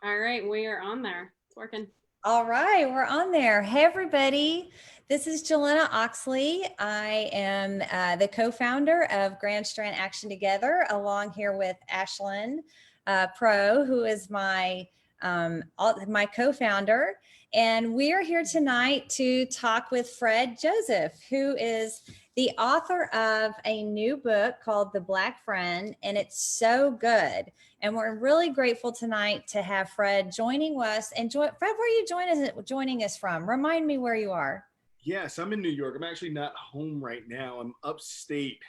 All right, we are on there. It's working. All right, we're on there. Hey, everybody. This is Jelena Oxley. I am the co-founder of Grand Strand Action Together, along here with Ashlyn Pro, who is my co-founder. And we are here tonight to talk with Fred Joseph, who is the author of a new book called The Black Friend, and it's so good. And we're really grateful tonight to have Fred joining us. And Fred, where are you joining us from? Remind me where you are. Yes, I'm in New York. I'm actually not home right now. I'm upstate,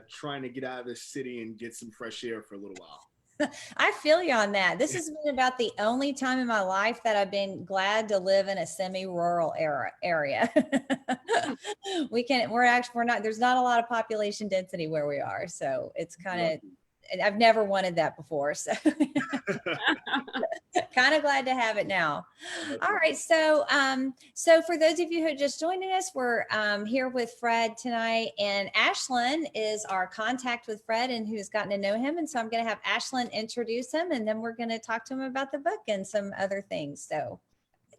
trying to get out of this city and get some fresh air for a little while. I feel you on that. This has been about the only time in my life that I've been glad to live in a semi-rural area. We're not, there's not a lot of population density where we are. So it's kind of, I've never wanted that before. So kind of glad to have it now. All right. So, so for those of you who are just joining us, we're here with Fred tonight, and Ashlyn is our contact with Fred and who's gotten to know him. And so I'm going to have Ashlyn introduce him, and then we're going to talk to him about the book and some other things. So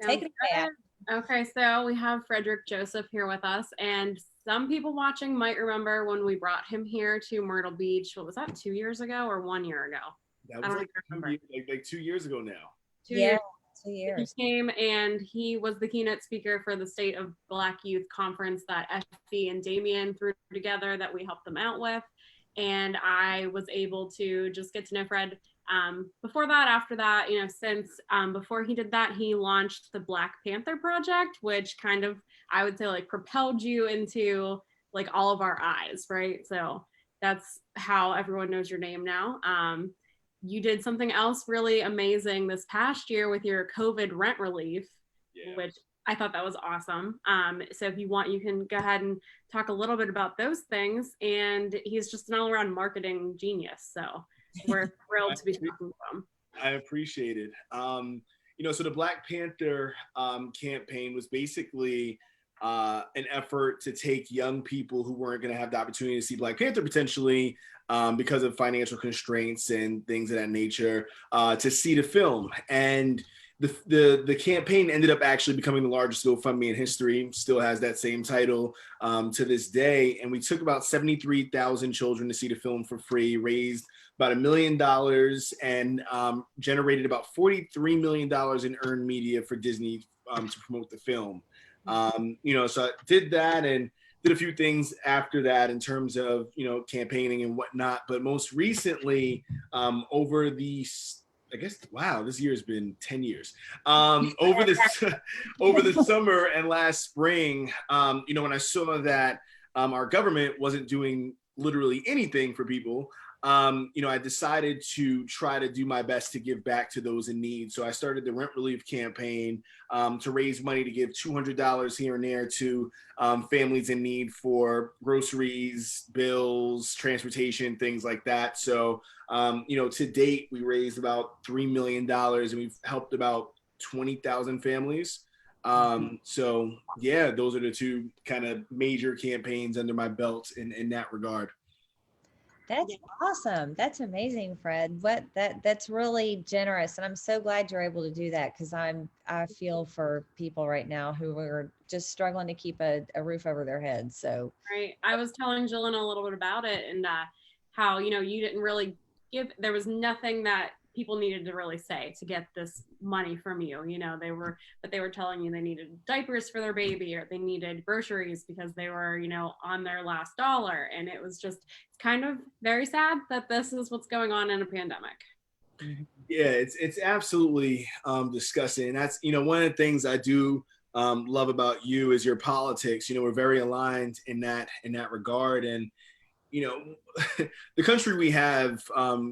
take it away. Okay, so we have Frederick Joseph here with us, and some people watching might remember when we brought him here to Myrtle Beach. What was that, 2 years ago or 1 year ago? That was like 2 years ago now. 2 years. 2 years. He came and he was the keynote speaker for the State of Black Youth Conference that Effie and Damien threw together that we helped them out with. And I was able to just get to know Fred. Before that, after that, since before he did that, he launched the Black Panther project, which kind of, I would say, like propelled you into like all of our eyes, right? So that's how everyone knows your name now. You did something else really amazing this past year with your COVID rent relief, which I thought that was awesome. So if you want, you can go ahead and talk a little bit about those things. And he's just an all-around marketing genius. So we're thrilled to be talking to him. I appreciate it. So the Black Panther campaign was basically an effort to take young people who weren't going to have the opportunity to see Black Panther potentially because of financial constraints and things of that nature to see the film. And the campaign ended up actually becoming the largest GoFundMe in history, still has that same title to this day. And we took about 73,000 children to see the film for free, raised about $1 million, and generated about $43 million in earned media for Disney to promote the film. So I did that and did a few things after that in terms of, campaigning and whatnot. But most recently, over the, I guess, wow, this year has been 10 years. Over the summer and last spring, when I saw that our government wasn't doing literally anything for people, I decided to try to do my best to give back to those in need. So I started the rent relief campaign to raise money to give $200 here and there to families in need for groceries, bills, transportation, things like that. So, to date, we raised about $3 million and we've helped about 20,000 families. So yeah, those are the two kind of major campaigns under my belt in that regard. That's awesome. That's amazing, Fred. That's really generous. And I'm so glad you're able to do that, because I feel for people right now who are just struggling to keep a roof over their heads. So right. I was telling Jillian a little bit about it and how, you didn't really there was nothing that people needed to really say to get this money from you. They were telling you they needed diapers for their baby, or they needed groceries because they were, on their last dollar. And it was just, it's kind of very sad that this is what's going on in a pandemic. Yeah, it's absolutely disgusting. And that's, one of the things I do love about you is your politics. We're very aligned in that regard. And the country we have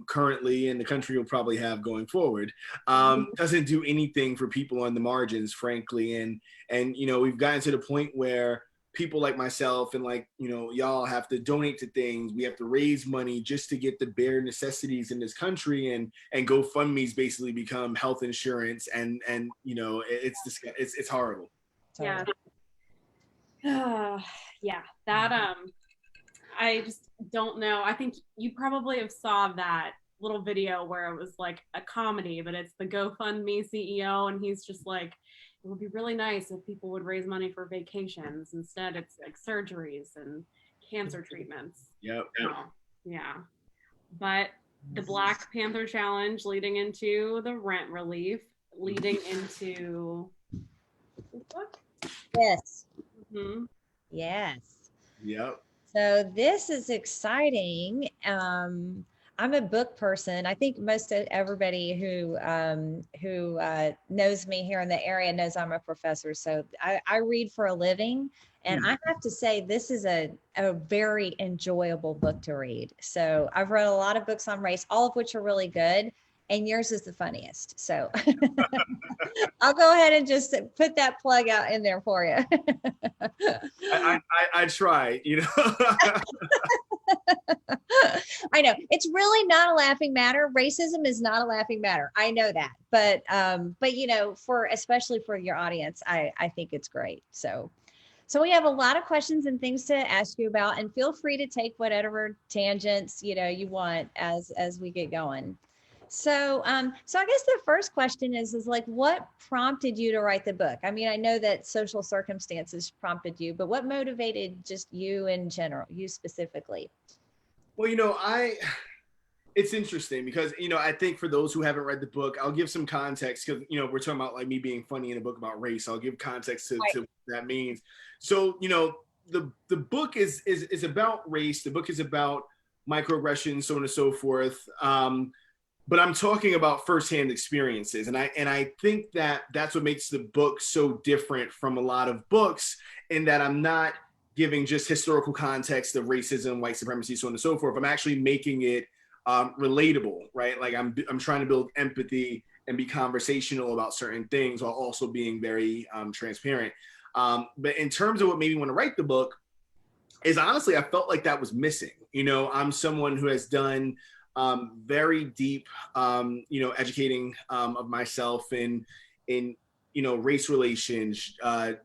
currently, and the country we'll probably have going forward, doesn't do anything for people on the margins, frankly. And we've gotten to the point where people like myself and y'all have to donate to things. We have to raise money just to get the bare necessities in this country, and GoFundMe's basically become health insurance, and it's horrible. Yeah. Yeah, that I just don't know. I think you probably have saw that little video where it was like a comedy, but it's the GoFundMe CEO, and he's just like, it would be really nice if people would raise money for vacations. Instead, it's like surgeries and cancer treatments. Yep. So, yeah. But the Black Panther challenge leading into the rent relief, leading into what? Yes. Mm-hmm. Yes. Yep. So this is exciting. I'm a book person. I think most of everybody who knows me here in the area knows I'm a professor. So I read for a living, and I have to say this is a very enjoyable book to read. So I've read a lot of books on race, all of which are really good, and yours is the funniest. So I'll go ahead and just put that plug out in there for you. I try, you know. I know it's really not a laughing matter. Racism is not a laughing matter. I know that, but you know, especially for your audience, I think it's great. So we have a lot of questions and things to ask you about, and feel free to take whatever tangents you want as we get going. So so I guess the first question is like, what prompted you to write the book? I mean, I know that social circumstances prompted you, but what motivated just you in general, you specifically? Well, it's interesting because, I think for those who haven't read the book, I'll give some context because, we're talking about like me being funny in a book about race. I'll give context to what that means. So, the book is about race. The book is about microaggressions, so on and so forth. But I'm talking about firsthand experiences. And I think that that's what makes the book so different from a lot of books, in that I'm not giving just historical context of racism, white supremacy, so on and so forth. I'm actually making it relatable, right? Like I'm trying to build empathy and be conversational about certain things while also being very transparent. But in terms of what made me want to write the book is, honestly, I felt like that was missing. I'm someone who has done very deep, educating of myself in race relations,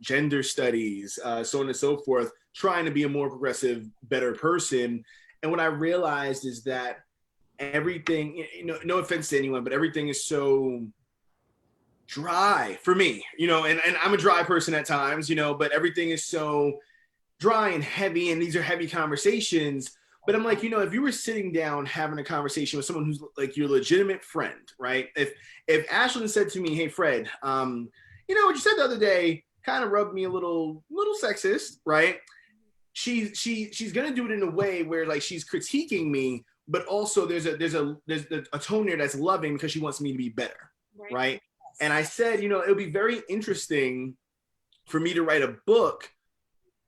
gender studies, so on and so forth, trying to be a more progressive, better person. And what I realized is that everything, no offense to anyone, but everything is so dry for me, and I'm a dry person at times, but everything is so dry and heavy, and these are heavy conversations. But I'm like, if you were sitting down having a conversation with someone who's like your legitimate friend, right? If Ashlyn said to me, "Hey, Fred, what you said the other day kind of rubbed me a little sexist," right? She's gonna do it in a way where like she's critiquing me, but also there's a tone there that's loving because she wants me to be better, right? And I said, it would be very interesting for me to write a book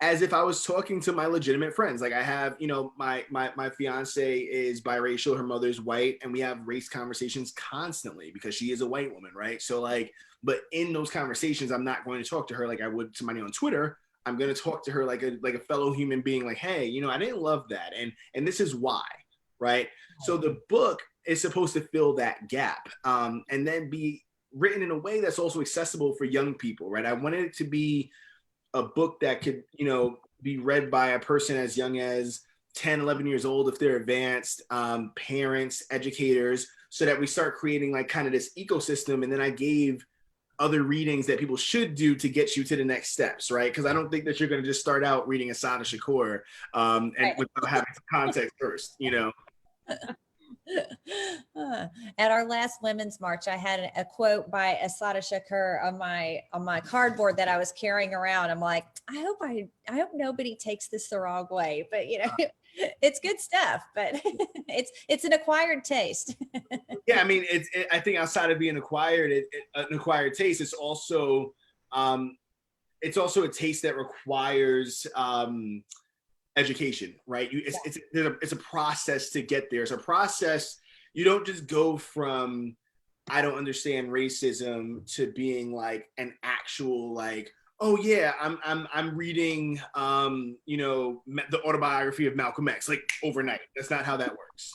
as if I was talking to my legitimate friends. Like I have, my fiance is biracial, her mother's white, and we have race conversations constantly because she is a white woman, right? So like, but in those conversations, I'm not going to talk to her like I would somebody on Twitter. I'm going to talk to her like a fellow human being, like, hey, I didn't love that, and this is why, right? So the book is supposed to fill that gap, and then be written in a way that's also accessible for young people, right? I wanted it to be a book that could, be read by a person as young as 10, 11 years old, if they're advanced, parents, educators, so that we start creating like kind of this ecosystem. And then I gave other readings that people should do to get you to the next steps, right? Because I don't think that you're going to just start out reading Asada Shakur and without having some context first, At our last Women's March, I had a quote by Asada Shakur on my cardboard that I was carrying around. I'm like, I hope nobody takes this the wrong way, but it's good stuff, but it's an acquired taste. Yeah, I mean, I think outside of being an acquired taste, it's also a taste that requires education, right? It's a process to get there. It's a process. You don't just go from I don't understand racism to being like an actual like, oh yeah, I'm reading the autobiography of Malcolm X like overnight. That's not how that works.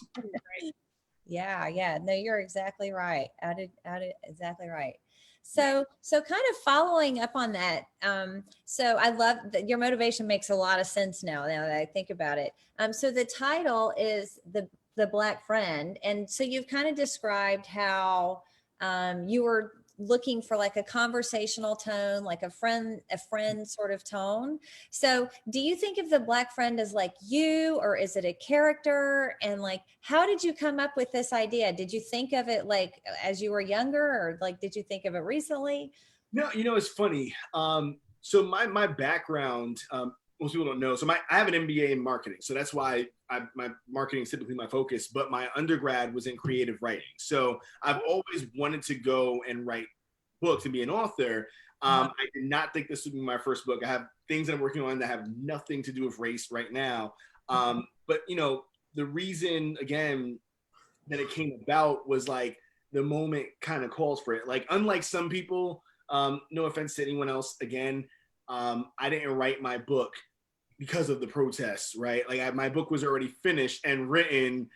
Yeah. No, you're exactly right. Exactly right. So kind of following up on that. So I love that your motivation makes a lot of sense now that I think about it. So the title is the the Black friend. And so you've kind of described how you were looking for like a conversational tone, like a friend sort of tone. So do you think of the Black friend as like you, or is it a character? And like, how did you come up with this idea? Did you think of it like as you were younger, or like, did you think of it recently? No, it's funny. So my background, most people don't know. So I have an MBA in marketing, so that's why my marketing is typically my focus. But my undergrad was in creative writing, so I've always wanted to go and write books and be an author. I did not think this would be my first book. I have things that I'm working on that have nothing to do with race right now. But the reason again that it came about was like the moment kind of calls for it. Like unlike some people. No offense to anyone else. Again, I didn't write my book because of the protests, right? Like my book was already finished and written,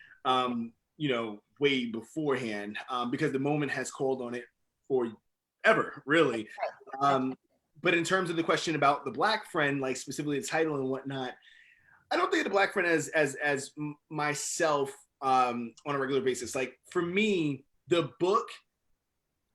way beforehand, because the moment has called on it forever, really. But in terms of the question about the Black friend, like specifically the title and whatnot, I don't think of the Black friend as myself on a regular basis. Like for me, the book.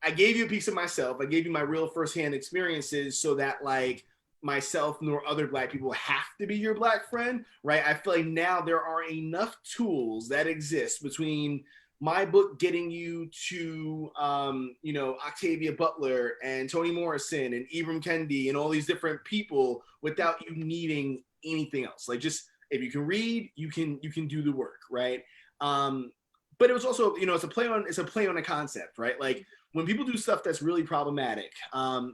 I gave you a piece of myself. I gave you my real firsthand experiences so that like myself nor other Black people have to be your Black friend, right? I feel like now there are enough tools that exist between my book getting you to, Octavia Butler and Toni Morrison and Ibram Kendi and all these different people without you needing anything else. Like just if you can read, you can do the work, right? But it was also, it's a play on a concept, right? Like when people do stuff that's really problematic,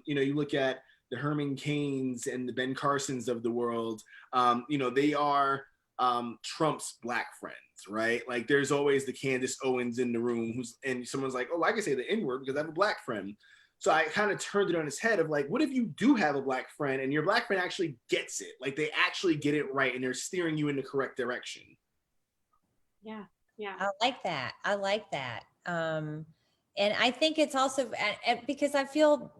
you look at the Herman Cains and the Ben Carsons of the world, they are Trump's Black friends, right? Like there's always the Candace Owens in the room and someone's like, oh, I can say the N-word because I have a Black friend. So I kind of turned it on its head of like, what if you do have a Black friend and your Black friend actually gets it? Like they actually get it right and they're steering you in the correct direction. Yeah. Yeah. I like that. And I think it's also because I feel,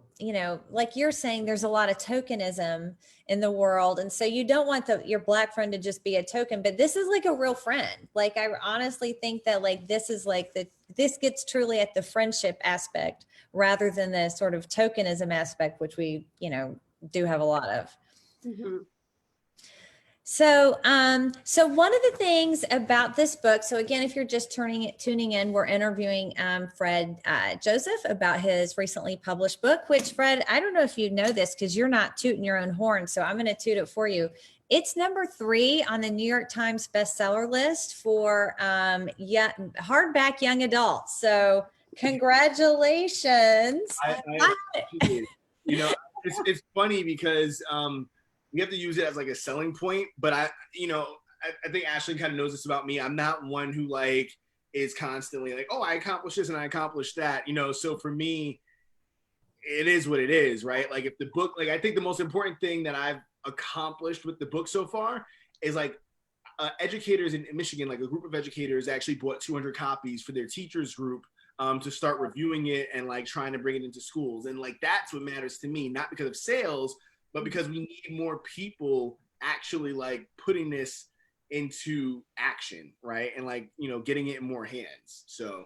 like you're saying, there's a lot of tokenism in the world. And so you don't want your Black friend to just be a token, but this is like a real friend. Like, I honestly think that like, this is like this gets truly at the friendship aspect rather than the sort of tokenism aspect, which we, do have a lot of. Mm-hmm. So, so one of the things about this book, so again, if you're just tuning in, we're interviewing Fred Joseph about his recently published book, which Fred, I don't know if you know this because you're not tooting your own horn, so I'm going to toot it for you. It's number 3 on the New York Times bestseller list for hardback young adults. So congratulations. It's funny because we have to use it as like a selling point, but I think Ashley kind of knows this about me. I'm not one who like is constantly like, oh, I accomplished this and I accomplished that, so for me, it is what it is, right? Like if the book, like I think the most important thing that I've accomplished with the book so far is like educators in Michigan, like a group of educators actually bought 200 copies for their teachers group to start reviewing it and like trying to bring it into schools. And like, that's what matters to me, not because of sales, but because we need more people actually like putting this into action, right? And like, getting it in more hands. So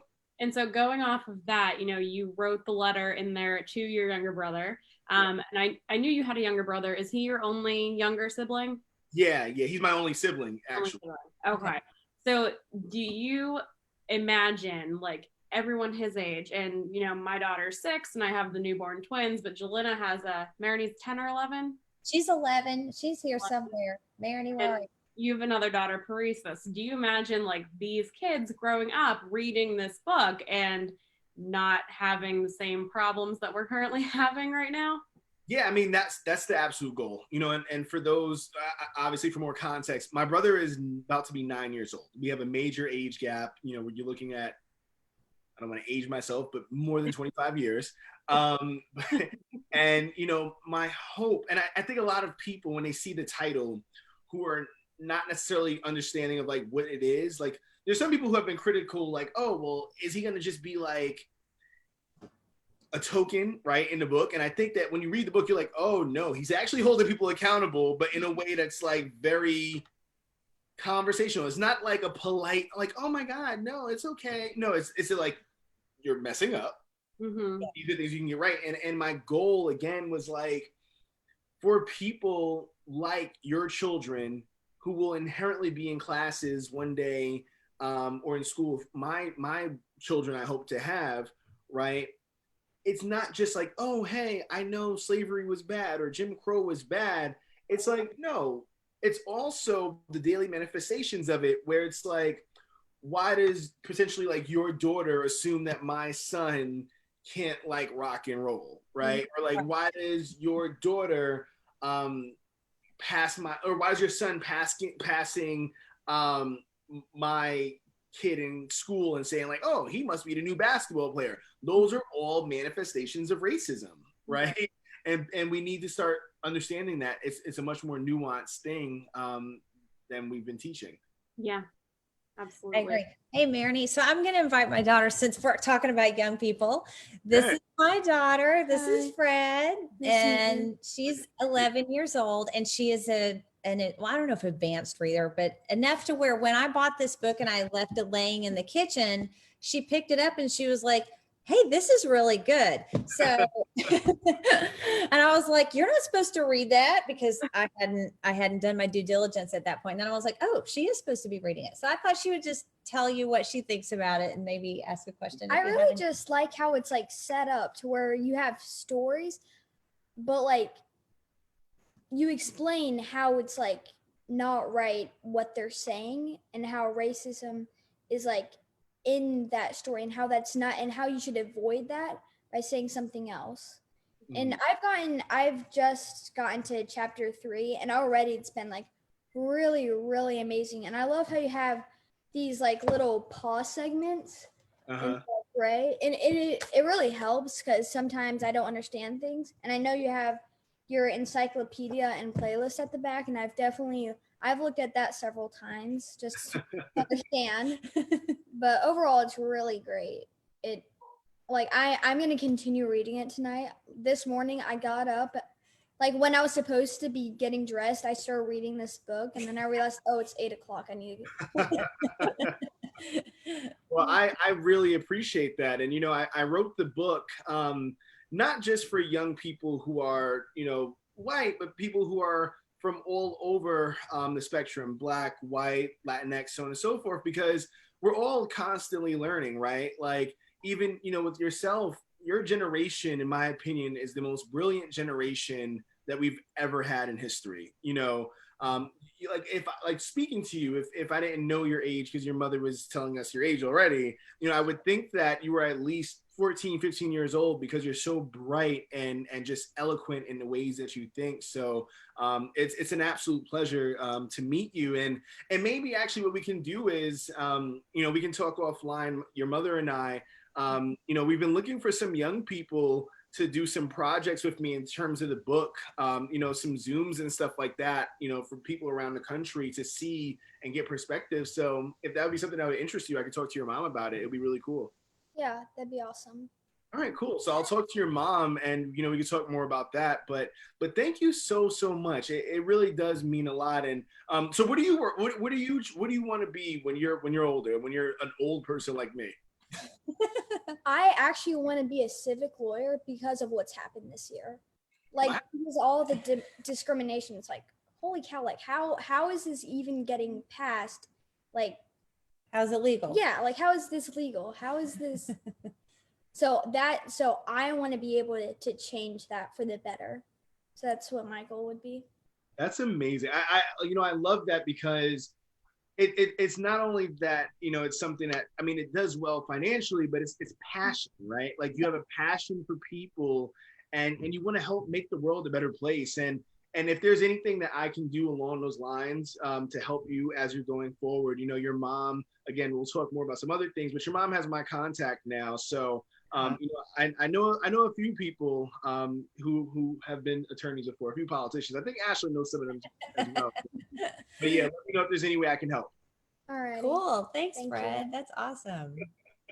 going off of that, you wrote the letter in there to your younger brother. And I knew you had a younger brother. Is he your only younger sibling? Yeah. He's my only sibling, actually. Okay. So do you imagine like everyone his age, and my daughter's 6 and I have the newborn twins, but Jelena has Marine's 10 or 11. She's 11. She's here somewhere. Mariny, right? You have another daughter, Parisas. Do you imagine like these kids growing up reading this book and not having the same problems that we're currently having right now? Yeah, I mean, that's the absolute goal, and for those, obviously for more context, my brother is about to be 9 years old. We have a major age gap, when you're looking at, I don't want to age myself, but more than 25 years. And, my hope, and I think a lot of people, when they see the title, who are not necessarily understanding of like what it is, like there's some people who have been critical, like, oh, well, is he going to just be like a token, right, in the book? And I think that when you read the book, you're like, oh no, he's actually holding people accountable, but in a way that's like very conversational. It's not like a polite, like, oh my God, no, it's okay. No, it's like, you're messing up. Mm-hmm. These are things you can get right. And my goal again was like, for people like your children who will inherently be in classes one day, or in school, my children I hope to have, right? It's not just like, oh, hey, I know slavery was bad or Jim Crow was bad. It's like, no, it's also the daily manifestations of it, where it's like, why does potentially like your daughter assume that my son can't like rock and roll, right? Or like, why does your daughter pass my, or why is your son passing my kid in school and saying like, oh, he must be the new basketball player? Those are all manifestations of racism, right? And we need to start understanding that it's a much more nuanced thing than we've been teaching. Yeah, I absolutely. agree. Hey, Marini. So I'm going to invite my daughter, since we're talking about young people. This is my daughter. This is Fred, and she's 11 years old, and she is well, I don't know if advanced reader, but enough to where when I bought this book and I left it laying in the kitchen, she picked it up and she was like, hey, this is really good. So, and I was like, you're not supposed to read that, because I hadn't done my due diligence at that point. And then I was like, oh, she is supposed to be reading it. So I thought she would just tell you what she thinks about it and maybe ask a question. I really just like how it's like set up to where you have stories, but like you explain how it's like not right what they're saying, and how racism is like in that story, and how that's not, and how you should avoid that by saying something else. And I've just gotten to chapter 3, and already it's been like really, really amazing. And I love how you have these like little pause segments in gray, and it really helps, because sometimes I don't understand things, and I know you have your encyclopedia and playlist at the back, and I've looked at that several times just to understand. But overall, it's really great. It like I'm gonna continue reading it tonight. This morning I got up, like when I was supposed to be getting dressed, I started reading this book, and then I realized, oh, it's 8:00. I need to. Well, I really appreciate that. And, I wrote the book not just for young people who are, white, but people who are from all over the spectrum, Black, white, Latinx, so on and so forth, because we're all constantly learning, right? Like, even, with yourself, your generation, in my opinion, is the most brilliant generation that we've ever had in history. Like speaking to you, if I didn't know your age, because your mother was telling us your age already, I would think that you were at least 14, 15 years old, because you're so bright and just eloquent in the ways that you think. So it's an absolute pleasure to meet you. And maybe actually what we can do is, we can talk offline, your mother and I. We've been looking for some young people to do some projects with me in terms of the book, some Zooms and stuff like that, for people around the country to see and get perspective. So if that would be something that would interest you, I could talk to your mom about it. It'd be really cool. Yeah, that'd be awesome. All right, cool. So I'll talk to your mom, and we can talk more about that. But thank you so much. It really does mean a lot. And so what do you want to be when you're older? When you're an old person like me? I actually want to be a civic lawyer because of what's happened this year. Like, because all the discrimination, it's like, holy cow, like how is this even getting passed? Like, how's it legal? Yeah, like how is this legal? How is this? So I want to be able to change that for the better. So that's what my goal would be. That's amazing. I love that, because it's not only that, it's something that, it does well financially, but it's passion, right? Like, you have a passion for people, and you want to help make the world a better place. And if there's anything that I can do along those lines to help you as you're going forward, your mom, again, we'll talk more about some other things, but your mom has my contact now. So, I know a few people who have been attorneys before, a few politicians. I think Ashley knows some of them as well. But yeah, let me know if there's any way I can help. All right. Cool. Thanks, Fred. That's awesome.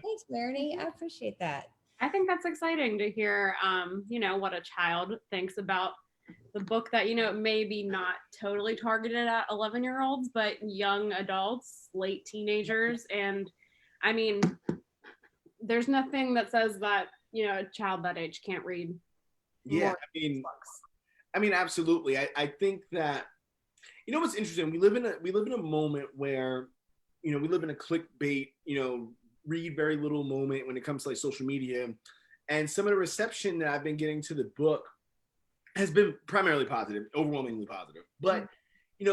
Thanks, Marini. I appreciate that. I think that's exciting to hear, what a child thinks about the book that, maybe not totally targeted at 11-year-olds, but young adults, late teenagers. And I mean, there's nothing that says that, a child that age can't read. Yeah, I mean, absolutely. I think that, what's interesting, we live in a moment where, we live in a clickbait, read very little moment when it comes to like social media. And some of the reception that I've been getting to the book has been primarily positive, overwhelmingly positive. But,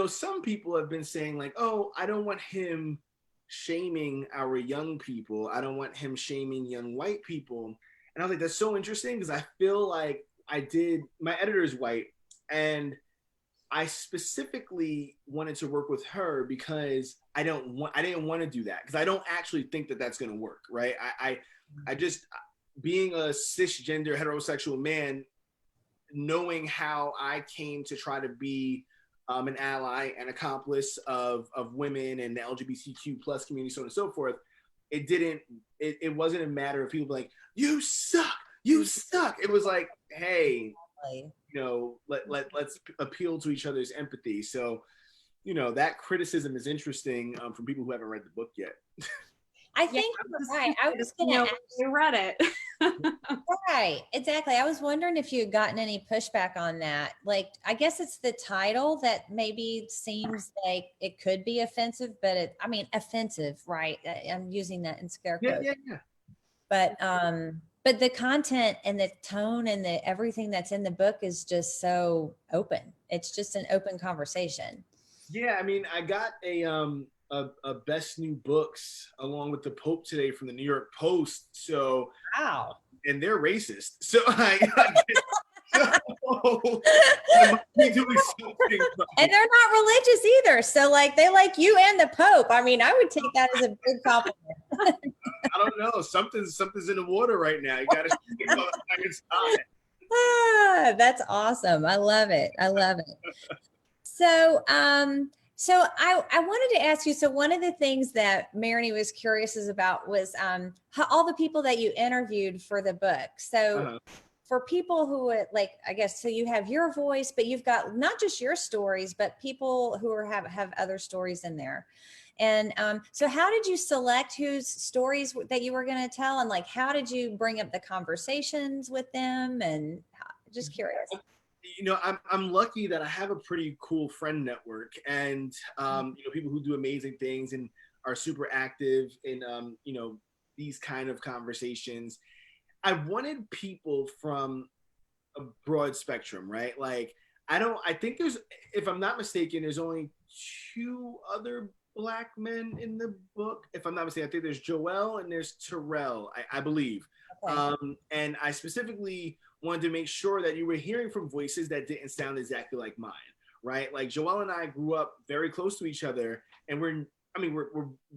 some people have been saying like, oh, I don't want him shaming our young people. I don't want him shaming young white people. And I was like, that's so interesting, because I feel like my editor is white, and I specifically wanted to work with her because I didn't want to do that, because I don't actually think that that's going to work, right? I just, being a cisgender heterosexual man, knowing how I came to try to be an ally and accomplice of women and the LGBTQ plus community, so on and so forth, it wasn't a matter of people like, you suck. It was like, hey, let's appeal to each other's empathy. So, that criticism is interesting from people who haven't read the book yet. I think you're right. I was going to ask. You read it. Right, exactly. I was wondering if you had gotten any pushback on that. Like, I guess it's the title that maybe seems like it could be offensive, but offensive, right? I'm using that in scare quotes. Yeah. But the content and the tone and the everything that's in the book is just so open. It's just an open conversation. Yeah, I mean, I got a best new books along with the Pope today from the New York Post. So wow, and they're racist. So and they're not religious either. So like they like you and the Pope. I mean, I would take that as a big compliment. I don't know. Something's in the water right now. You gotta that's awesome. I love it. So so I wanted to ask you, so one of the things that Marini was curious about was how all the people that you interviewed for the book. So for people who like, I guess, so you have your voice, but you've got not just your stories, but people who have other stories in there. And so how did you select whose stories that you were going to tell? And like, how did you bring up the conversations with them? And just curious. I'm lucky that I have a pretty cool friend network, and people who do amazing things and are super active in these kind of conversations. I wanted people from a broad spectrum, right? Like I think there's, if I'm not mistaken, there's only 2 other Black men in the book. If I'm not mistaken, I think there's Joel and there's Terrell, I believe. Okay. And I specifically wanted to make sure that you were hearing from voices that didn't sound exactly like mine, right? Like Joel and I grew up very close to each other, and we're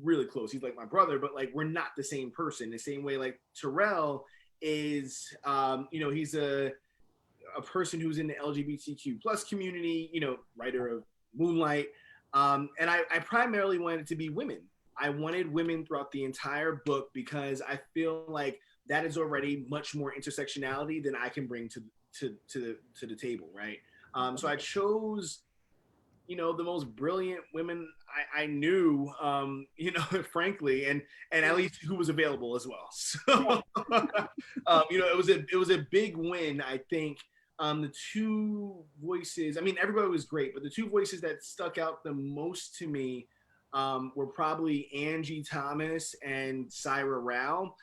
really close. He's like my brother, but like we're not the same person. The same way like Terrell is, he's a person who's in the LGBTQ plus community, writer of Moonlight. And I primarily wanted it to be women. I wanted women throughout the entire book because I feel like that is already much more intersectionality than I can bring to the table, right? So I chose, the most brilliant women I knew, frankly, and at least who was available as well. So, it was a big win, I think. The 2 voices, everybody was great, but the 2 voices that stuck out the most to me were probably Angie Thomas and Syra Rao.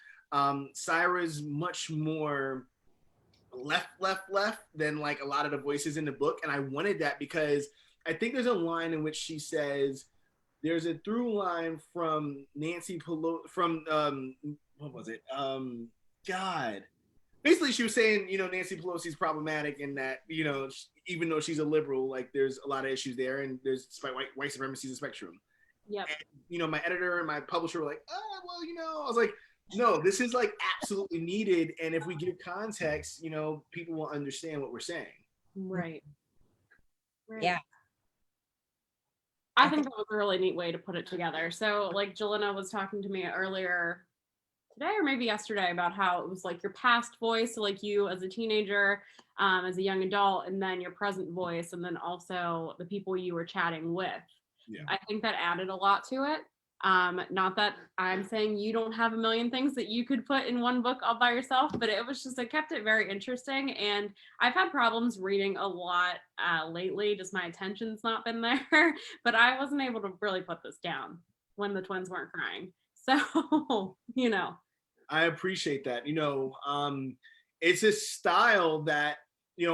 Syra's much more left than like a lot of the voices in the book, and I wanted that because I think there's a line in which she says there's a through line from Nancy Pelosi from what was it? God. Basically, she was saying, Nancy Pelosi's problematic in that, even though she's a liberal, like there's a lot of issues there, and there's white supremacy is a spectrum. Yeah. My editor and my publisher were like, oh, well, I was like, no, this is like absolutely needed, and if we give context, people will understand what we're saying. Right. Yeah. I think that was a really neat way to put it together. So like Jelena was talking to me earlier today or maybe yesterday about how it was like your past voice, so like you as a teenager, as a young adult, and then your present voice, and then also the people you were chatting with. Yeah. I think that added a lot to it. Not that I'm saying you don't have a million things that you could put in one book all by yourself, but it was just, it kept it very interesting. And I've had problems reading a lot lately, just my attention's not been there, but I wasn't able to really put this down when the twins weren't crying. So, you know. I appreciate that. It's a style that,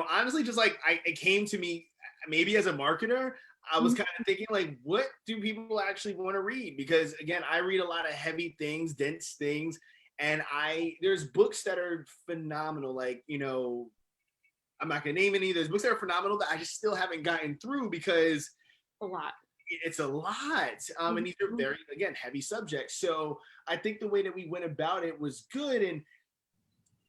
honestly, just like it came to me maybe as a marketer. I was kind of thinking, like, what do people actually want to read? Because again, I read a lot of heavy things, dense things, and there's books that are phenomenal. Like, I'm not gonna name any. There's books that are phenomenal that I just still haven't gotten through because A lot. it's a lot. And these are very, again, heavy subjects. So I think the way that we went about it was good. And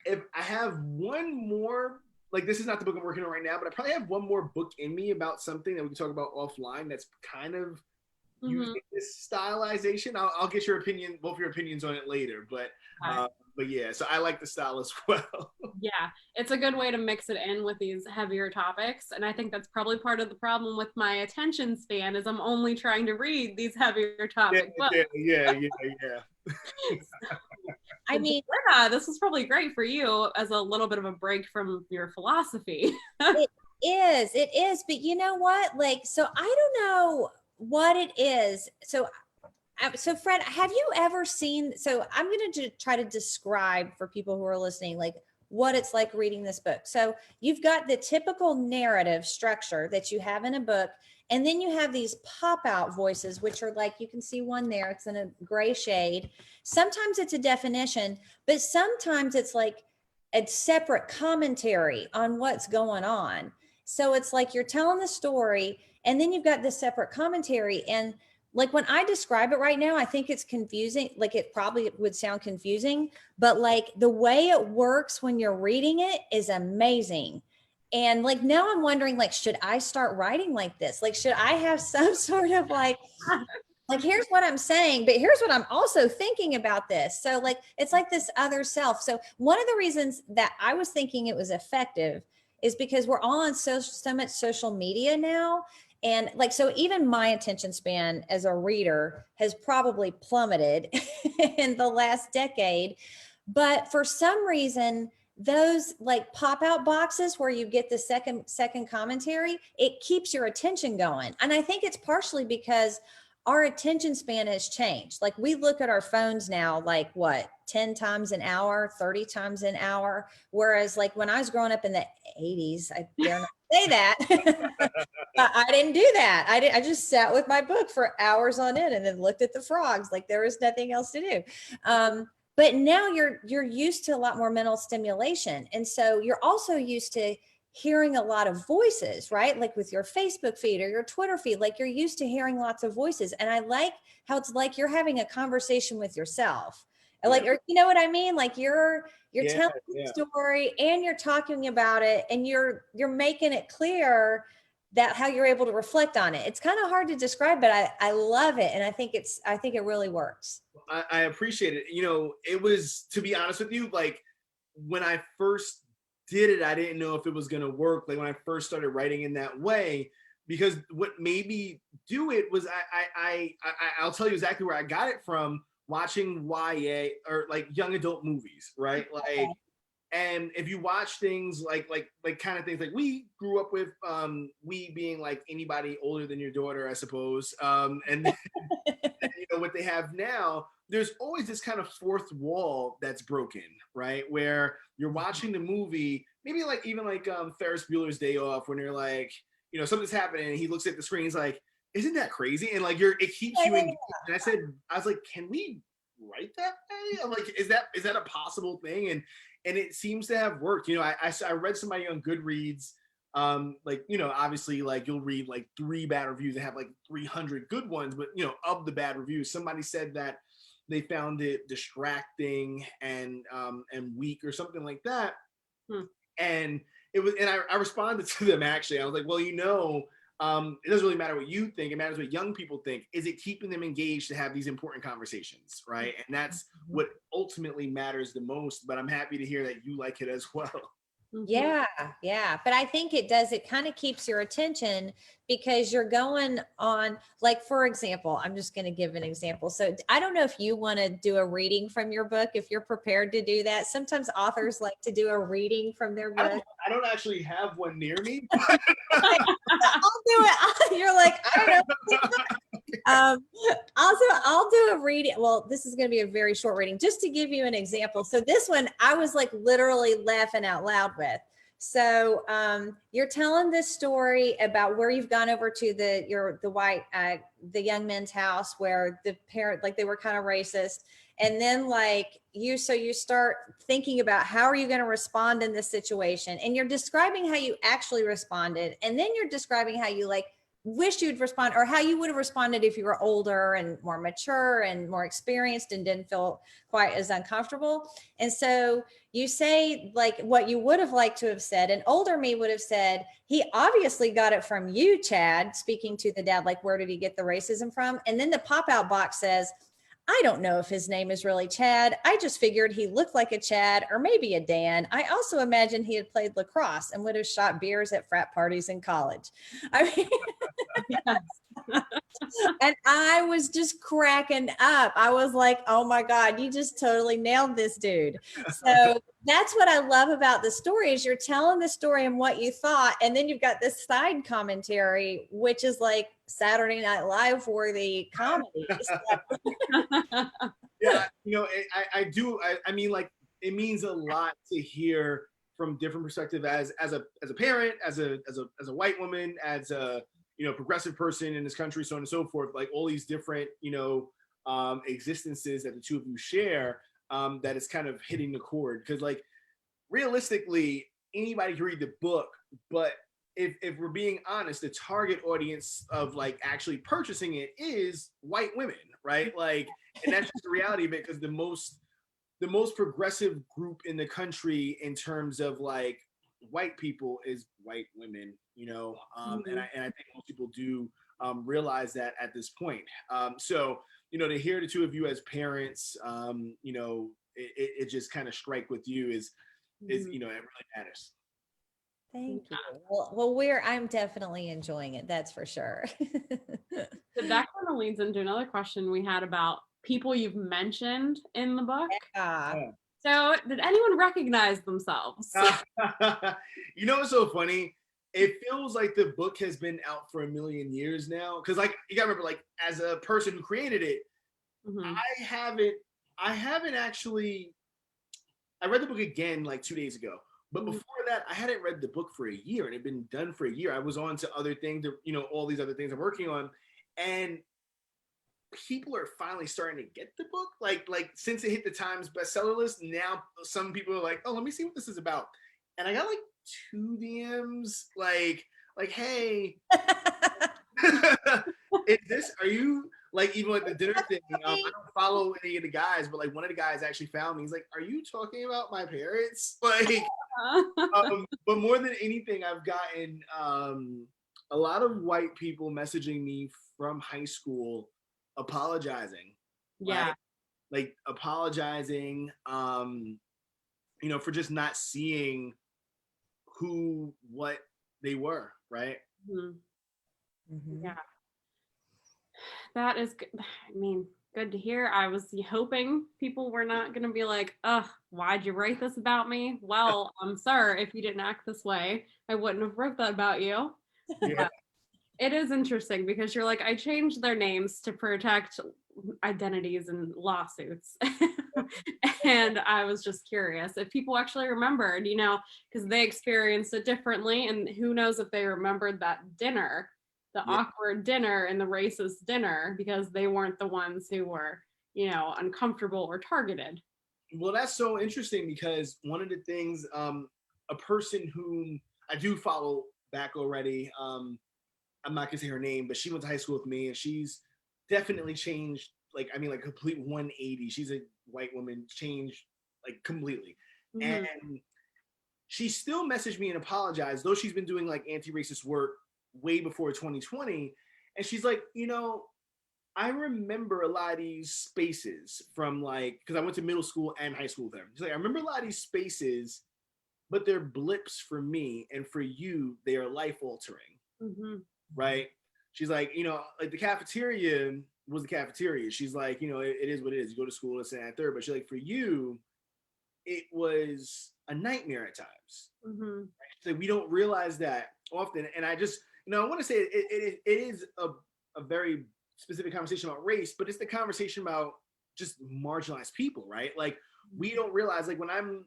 if I have one more, like, this is not the book I'm working on right now, but I probably have one more book in me about something that we can talk about offline that's kind of using this stylization. I'll get your opinion, both your opinions on it later. But yeah, so I like the style as well. Yeah, it's a good way to mix it in with these heavier topics. And I think that's probably part of the problem with my attention span is I'm only trying to read these heavier topics. Yeah. I mean, yeah, this was probably great for you as a little bit of a break from your philosophy. it is, but you know what? Like, so I don't know what it is. So Fred, have you ever seen, so I'm going to try to describe for people who are listening, like what it's like reading this book. So you've got the typical narrative structure that you have in a book. And then you have these pop out voices, which are like, you can see one there, it's in a gray shade. Sometimes it's a definition, but sometimes it's like a separate commentary on what's going on. So it's like you're telling the story and then you've got this separate commentary. And like when I describe it right now, I think it's confusing. Like it probably would sound confusing, but like the way it works when you're reading it is amazing. And like now I'm wondering, like, should I start writing like this? Like, should I have some sort of like here's what I'm saying, but here's what I'm also thinking about this. So like it's like this other self. So one of the reasons that I was thinking it was effective is because we're all on so much social media now. And like, so even my attention span as a reader has probably plummeted in the last decade. But for some reason, those like pop out boxes where you get the second commentary, it keeps your attention going. And I think it's partially because our attention span has changed. Like we look at our phones now, like what, 10 times an hour, 30 times an hour. Whereas like when I was growing up in the 80s, I dare not say that. I didn't do that. I just sat with my book for hours on end and then looked at the frogs. Like there was nothing else to do. But now you're used to a lot more mental stimulation. And so you're also used to hearing a lot of voices, right? Like with your Facebook feed or your Twitter feed, like you're used to hearing lots of voices. And I like how it's like you're having a conversation with yourself. Like, or you know what I mean? Like you're telling the story and you're talking about it and you're making it clear that how you're able to reflect on it. It's kind of hard to describe, but I love it. And I think it really works. I appreciate it. It was, to be honest with you, like when I first did it, I didn't know if it was going to work. Like when I first started writing in that way, because what made me do it was I'll tell you exactly where I got it from, watching YA or like young adult movies, right? Like, and if you watch things like kind of things like we grew up with, we being like anybody older than your daughter, I suppose, and what they have now, there's always this kind of fourth wall that's broken, right? Where you're watching the movie, maybe like even like Ferris Bueller's Day Off, when you're like, something's happening and he looks at the screen, he's like, isn't that crazy? And like it keeps you engaged. And I was like, can we write that way? I'm like, is that a possible thing? And it seems to have worked. I read somebody on Goodreads, obviously like you'll read like 3 bad reviews and have like 300 good ones, but of the bad reviews, somebody said that they found it distracting and weak or something like that. And it was, and I responded to them actually. I was like, well, it doesn't really matter what you think. It matters what young people think. Is it keeping them engaged to have these important conversations, right? And that's what ultimately matters the most. But I'm happy to hear that you like it as well. Yeah, yeah. But I think it does, it kind of keeps your attention because you're going on, like, for example, I'm just going to give an example. So I don't know if you want to do a reading from your book, if you're prepared to do that. Sometimes authors like to do a reading from their book. I don't actually have one near me. I'll do it. You're like, I don't know. Also, I'll do a reading. Well, this is going to be a very short reading just to give you an example. So this one, I was like literally laughing out loud with. So you're telling this story about where you've gone over to the young men's house where the parent, like, they were kind of racist. And then you start thinking about how are you going to respond in this situation? And you're describing how you actually responded. And then you're describing how you wish you'd respond, or how you would have responded if you were older and more mature and more experienced and didn't feel quite as uncomfortable. And so you say what you would have liked to have said. And older me would have said, he obviously got it from you, Chad, speaking to the dad, where did he get the racism from? And then the pop-out box says, I don't know if his name is really Chad. I just figured he looked like a Chad or maybe a Dan. I also imagine he had played lacrosse and would have shot beers at frat parties in college. I mean, and I was just cracking up. I was like, oh my God, you just totally nailed this dude. So that's what I love about the story is you're telling the story and what you thought. And then you've got this side commentary, which is like Saturday Night Live worthy comedy. Yeah, I do. I mean, it means a lot to hear from different perspective as a parent, as a white woman, as a progressive person in this country, so on and so forth. Like all these different existences that the two of you share, that is kind of hitting the chord. Because realistically, anybody can read the book, but if we're being honest, the target audience of actually purchasing it is white women, right? And that's just the reality of it, because the most progressive group in the country in terms of white people is white women, and I think most people do realize that at this point. So to hear the two of you as parents, it just kind of strike with you is it really matters. Thank you. Well, I'm definitely enjoying it. That's for sure. So that kind of leads into another question we had about people you've mentioned in the book. Yeah. So did anyone recognize themselves? What's so funny? It feels like the book has been out for a million years now. Because you gotta remember, as a person who created it, I haven't actually. I read the book again 2 days ago. But before that, I hadn't read the book for a year, and it had been done for a year. I was on to other things, all these other things I'm working on. And people are finally starting to get the book. Since it hit the Times bestseller list, now some people are like, oh, let me see what this is about. And I got 2 DMs hey, are you even the dinner thing? I don't follow any of the guys, but one of the guys actually found me. He's like, are you talking about my parents? But more than anything, I've gotten a lot of white people messaging me from high school apologizing. Yeah. Apologizing, for just not seeing what they were, right? Yeah. That is good. I mean, good to hear. I was hoping people were not going to be like, ugh, why'd you write this about me? Well, sir, if you didn't act this way, I wouldn't have wrote that about you. Yeah. It is interesting because you're like, I changed their names to protect identities and lawsuits. And I was just curious if people actually remembered, because they experienced it differently. And who knows if they remembered that dinner, the awkward dinner and the racist dinner, because they weren't the ones who were, uncomfortable or targeted. Well, that's so interesting because one of the things, a person whom I do follow back already, I'm not gonna say her name, but she went to high school with me, and she's definitely changed. Complete 180. She's a white woman, changed completely. And she still messaged me and apologized, though she's been doing anti-racist work way before 2020. And she's like, I remember a lot of these spaces from like, because I went to middle school and high school there. She's like, I remember a lot of these spaces, but they're blips for me, and for you, they are life altering. Mm-hmm. Right? She's like, like the cafeteria was the cafeteria. She's like, it is what it is. You go to school, it's that third. But she's like, for you, it was a nightmare at times. Mm-hmm. So we don't realize that often. And I just, I want to say it is a very specific conversation about race, but it's the conversation about just marginalized people, right? Like we don't realize, like when I'm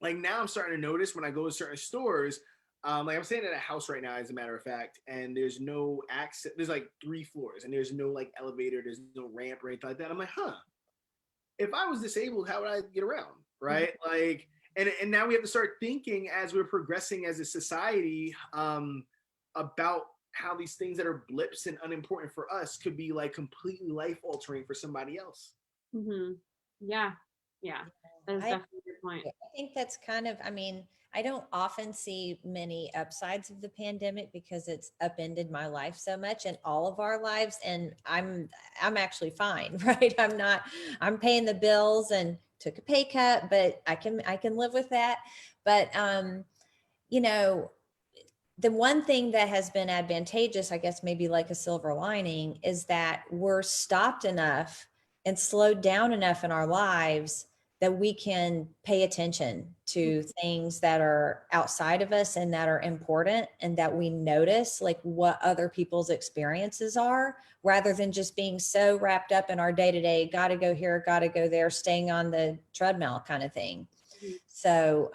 like, now I'm starting to notice when I go to certain stores, like I'm staying at a house right now, as a matter of fact, and there's no access. There's like 3 floors, and there's no like elevator, there's no ramp or anything like that. I'm like, if I was disabled, how would I get around, right? Mm-hmm. Like, and now we have to start thinking as we're progressing as a society about how these things that are blips and unimportant for us could be like completely life altering for somebody else. Mm-hmm. Yeah. That's definitely a good point. I think that's kind of, I don't often see many upsides of the pandemic because it's upended my life so much and all of our lives. And I'm actually fine, right? I'm paying the bills and took a pay cut, but I can live with that. But, the one thing that has been advantageous, I guess maybe like a silver lining, is that we're stopped enough and slowed down enough in our lives that we can pay attention to things that are outside of us and that are important, and that we notice like what other people's experiences are, rather than just being so wrapped up in our day-to-day, gotta go here, gotta go there, staying on the treadmill kind of thing. So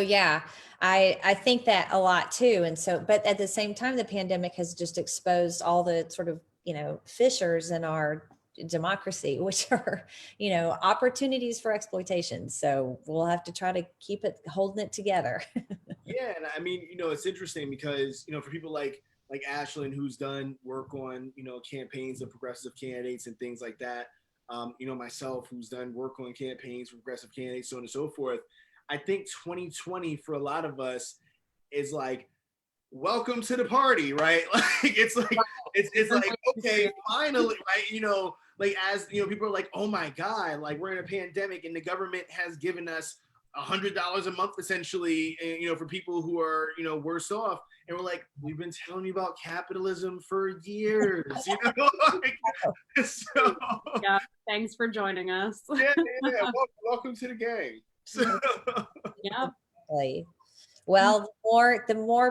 yeah, I think that a lot too. And so, but at the same time, the pandemic has just exposed all the sort of, fissures in our democracy, which are, opportunities for exploitation. So we'll have to try to keep it, holding it together. Yeah. And I mean, it's interesting because, for people like Ashlyn, who's done work on, campaigns of progressive candidates and things like that, myself, who's done work on campaigns for progressive candidates, so on and so forth. I think 2020 for a lot of us is like, welcome to the party, right? Like it's like it's like, okay, finally, right? Like as people are like, oh my God, like we're in a pandemic and the government has given us $100 a month essentially, for people who are worse off, and we're like, we've been telling you about capitalism for years, like, so yeah, thanks for joining us. yeah. Welcome to the gang. So yeah. Well, the more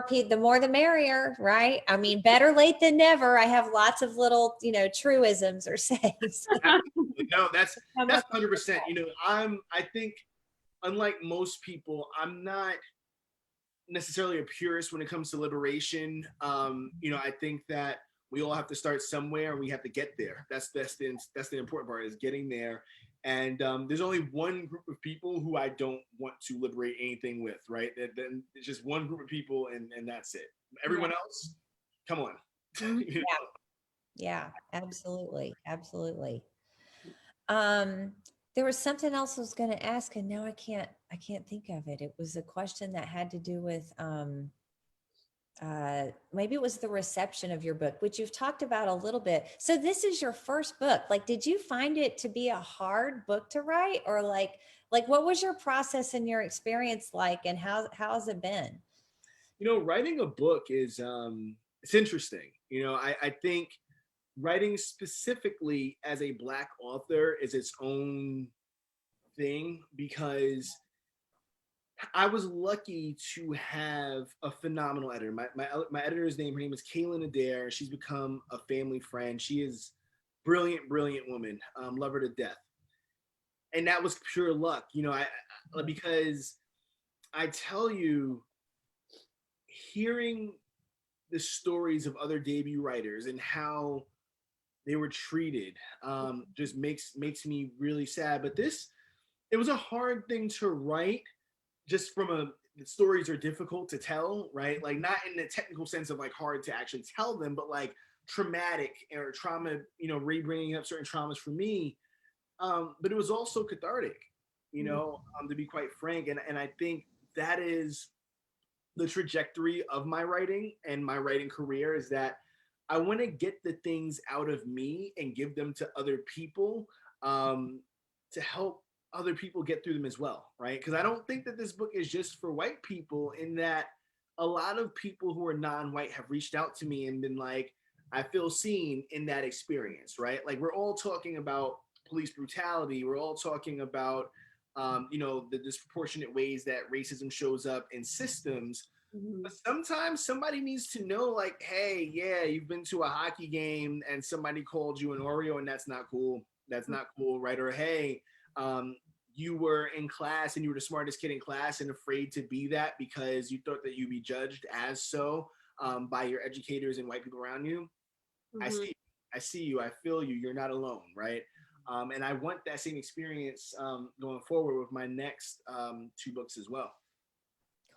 the merrier, right? I mean, better late than never. I have lots of little, truisms or sayings. No, that's 100%. I think unlike most people, I'm not necessarily a purist when it comes to liberation. I think that we all have to start somewhere and we have to get there. That's the important part, is getting there. And there's only one group of people who I don't want to liberate anything with, right? Then it's just one group of people, and that's it. Everyone else, come on. Yeah, absolutely. There was something else I was going to ask, and now I can't think of it. It was a question that had to do with maybe it was the reception of your book, which you've talked about a little bit. So this is your first book. Like, did you find it to be a hard book to write, or like what was your process and your experience like, and how has it been? Writing a book is it's interesting. I think writing specifically as a Black author is its own thing, because I was lucky to have a phenomenal editor. My editor's name, her name is Kaylin Adair. She's become a family friend. She is brilliant woman. Love her to death. And that was pure luck, because I tell you, hearing the stories of other debut writers and how they were treated just makes me really sad. But it was a hard thing to write, just from the stories are difficult to tell, right? Like, not in the technical sense of like hard to actually tell them, but like traumatic or trauma, re-bringing up certain traumas for me. But it was also cathartic, to be quite frank. And I think that is the trajectory of my writing and my writing career is that I want to get the things out of me and give them to other people, to help other people get through them as well, right? Because I don't think that this book is just for white people, in that a lot of people who are non-white have reached out to me and been like, I feel seen in that experience, right? Like, we're all talking about police brutality. We're all talking about, the disproportionate ways that racism shows up in systems. But sometimes somebody needs to know, like, hey, yeah, you've been to a hockey game and somebody called you an Oreo, and that's not cool. That's not cool, right? Or, hey, you were in class and you were the smartest kid in class and afraid to be that because you thought that you'd be judged as so, by your educators and white people around you. I see you, I feel you, you're not alone, right? And I want that same experience going forward with my next 2 books as well.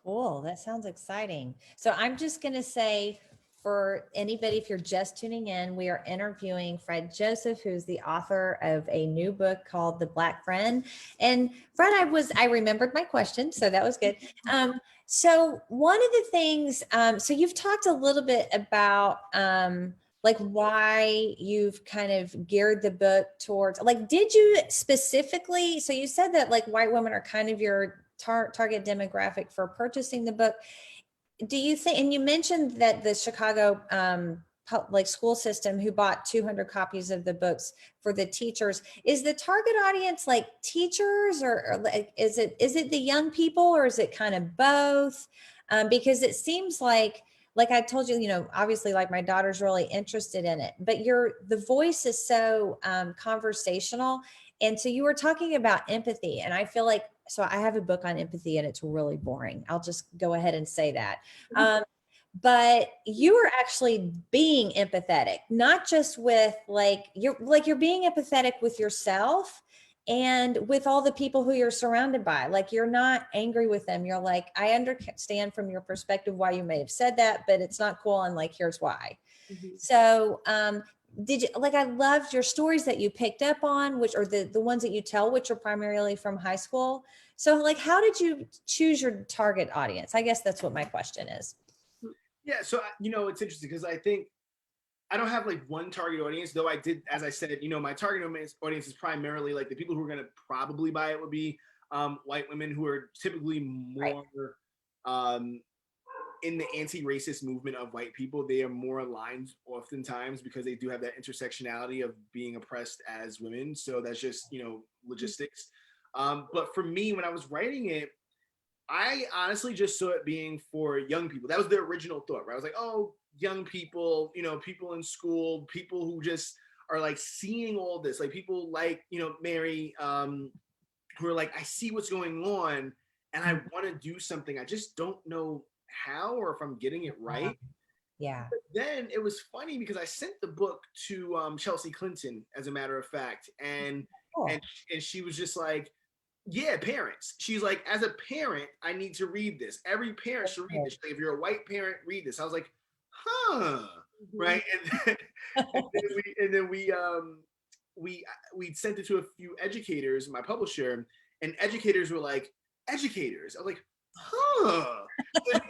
Cool. That sounds exciting. So I'm just going to say, for anybody, if you're just tuning in, we are interviewing Fred Joseph, who's the author of a new book called The Black Friend. And Fred, I remembered my question, so that was good. So one of the things, so you've talked a little bit about like why you've kind of geared the book towards, like, did you specifically, so you said that like white women are kind of your target demographic for purchasing the book. Do you think, and you mentioned that the Chicago like school system who bought 200 copies of the books for the teachers, is the target audience like teachers, or like, is it the young people, or is it kind of both? Because it seems like I told you, obviously like my daughter's really interested in it, but the voice is so conversational. And so you were talking about empathy, and I feel like, so I have a book on empathy and it's really boring. I'll just go ahead and say that. But you are actually being empathetic, not just with you're being empathetic with yourself and with all the people who you're surrounded by. Like, you're not angry with them. You're like, I understand from your perspective why you may have said that, but it's not cool. And like, here's why. So, did you, like, I loved your stories that you picked up on, which are the ones that you tell, which are primarily from high school. So like, how did you choose your target audience? I guess that's what my question is. Yeah. So, it's interesting because I think I don't have like one target audience, though I did, as I said, my target audience is primarily like the people who are going to probably buy it would be white women who are typically more in the anti-racist movement of white people. They are more aligned oftentimes because they do have that intersectionality of being oppressed as women. So that's just, logistics. But for me, when I was writing it, I honestly just saw it being for young people. That was the original thought, right? I was like, oh, young people, people in school, people who just are like seeing all this, like people like, Mary, who are like, I see what's going on and I want to do something. I just don't know how or if I'm getting it right. Yeah. But then it was funny because I sent the book to Chelsea Clinton, as a matter of fact, and she was just like, yeah, parents. She's like, as a parent, I need to read this. Every parent should read this. Like, if you're a white parent, read this. I was like, right. And then we sent it to a few educators, my publisher, and educators were like, educators. I was like, So like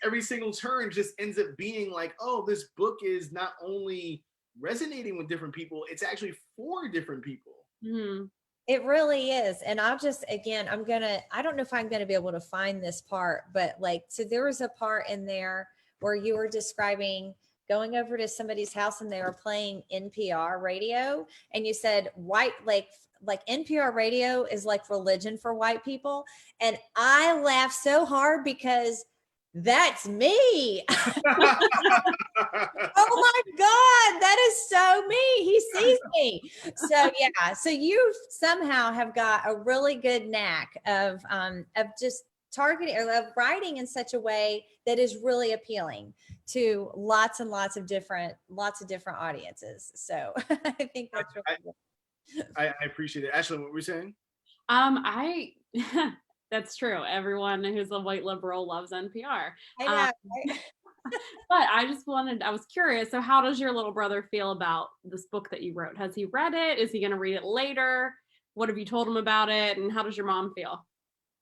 every single turn just ends up being like, oh, this book is not only resonating with different people, it's actually for different people. It really is. And I'll just, again, I don't know if I'm going to be able to find this part, but like, so there was a part in there where you were describing going over to somebody's house and they were playing NPR radio, and you said white, like NPR radio is like religion for white people. And I laughed so hard because that's me. Oh my God, that is so me. He sees me. So yeah, so you somehow have got a really good knack of just targeting or of writing in such a way that is really appealing to lots and lots of different audiences. So I think that's really good. I appreciate it. Ashley, what were you saying? That's true. Everyone who's a white liberal loves NPR. I know, right? But I was curious. So how does your little brother feel about this book that you wrote? Has he read it? Is he going to read it later? What have you told him about it? And how does your mom feel?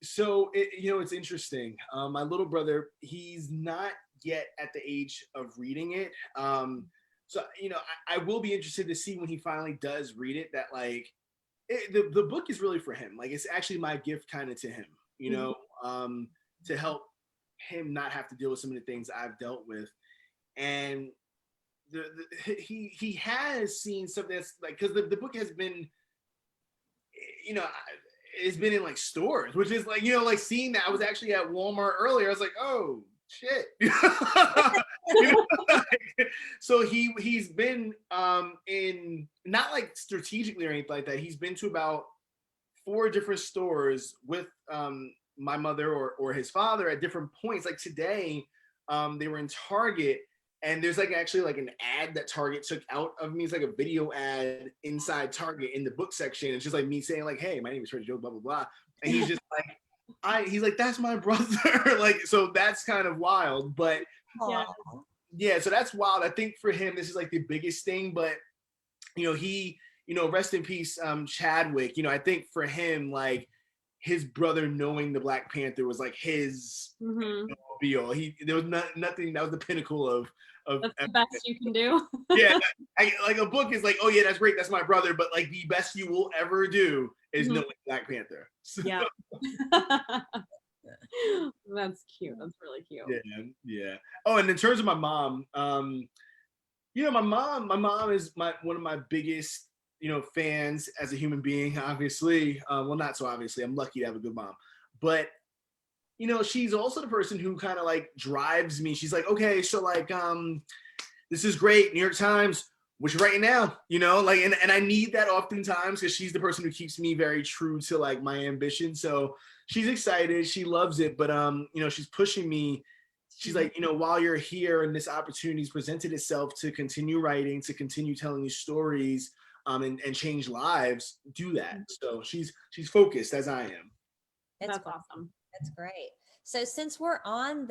So it's interesting. My little brother, he's not yet at the age of reading it. So I will be interested to see when he finally does read it. That like the book is really for him. Like it's actually my gift kind of to him. To help him not have to deal with some of the things I've dealt with, and he has seen something that's like because the book has been, you know, it's been in like stores, which is like like seeing that. I was actually at Walmart earlier. I was like, oh shit. So he's been in not like strategically or anything like that. He's been to about 4 different stores with my mother or his father at different points. Like today, they were in Target, and there's like actually like an ad that Target took out of me. It's like a video ad inside Target in the book section. It's just like me saying like, "Hey, my name is Frederick, blah blah blah," and he's just like, he's like, "That's my brother." Like, so that's kind of wild, but yeah, so that's wild. I think for him, this is like the biggest thing, but he, rest in peace, Chadwick. I think for him, like his brother knowing the Black Panther was like his deal. There was nothing that was the pinnacle of that's the best you can do. Yeah, like a book is like, oh yeah, that's great, that's my brother, but like the best you will ever do is knowing Black Panther. So, yeah. That's cute. That's really cute. Yeah. Oh, and in terms of my mom, my mom is one of my biggest, fans as a human being, obviously. Well, not so obviously. I'm lucky to have a good mom. But, she's also the person who kind of like drives me. She's like, okay, so like, this is great, New York Times, what you writing now? Like, and I need that oftentimes because she's the person who keeps me very true to like my ambition. So she's excited, she loves it, but she's pushing me. She's like, while you're here and this opportunity's presented itself to continue writing, to continue telling these stories, and change lives, do that. So she's focused as I am. That's awesome. That's great. So since we're on